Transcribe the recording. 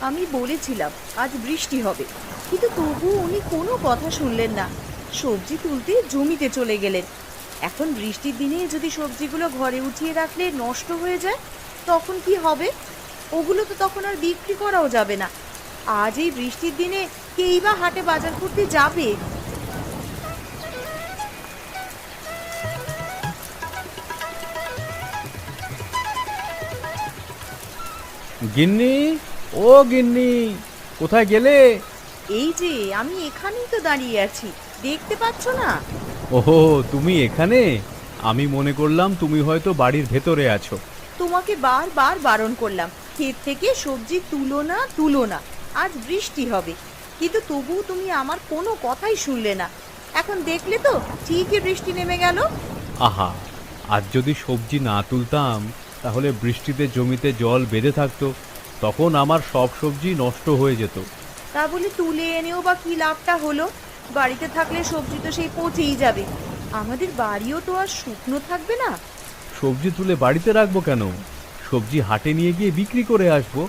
আমি বলেছিলাম আজ বৃষ্টি হবে, কিন্তু তবু উনি কোনো কথা শুনলেন না। সবজি তুলতে জমিতে চলে গেলেন। এখন বৃষ্টির দিনে যদি সবজিগুলো ঘরে উঠিয়ে রাখলে নষ্ট হয়ে যায়, তখন কি হবে? ওগুলো তো তখন আর বিক্রি করাও যাবে না। আজ এই বৃষ্টির দিনে কেই বা হাটে বাজার করতে যাবে? গিন্নি, ও গিন্নি, কোথায় গেলে? এই যে, আমি এখানেই তো দাঁড়িয়ে আছি, দেখতে পাচ্ছ না? ওহো, তুমি এখানে? আমি মনে করলাম তুমি হয়তো বাড়ির ভেতরে আছো। তোমাকে বারবার বারণ করলাম, ক্ষেত থেকে সবজি তুলো না, তুলো না, আজ বৃষ্টি হবে, কিন্তু তবুও তুমি আমার কোনো কথাই শুনলে না। এখন দেখলে তো, ঠিকই বৃষ্টি নেমে গেল। আহা, আজ যদি সবজি না তুলতাম তাহলে বৃষ্টিতে জমিতে জল বেঁধে থাকতো, তখন আমার সব সবজি নষ্ট হয়ে যেত। তা বলে তুলে এনেও বা কি লাভটা হলো? বাড়িতে থাকলে সবজি তো সেই পচেই যাবে। আমাদের বাড়িও তো আর শুকনো থাকবে না। সবজি তুলে বাড়িতে রাখবো কেন? সবজি হাটে নিয়ে গিয়ে বিক্রি করে আসবো।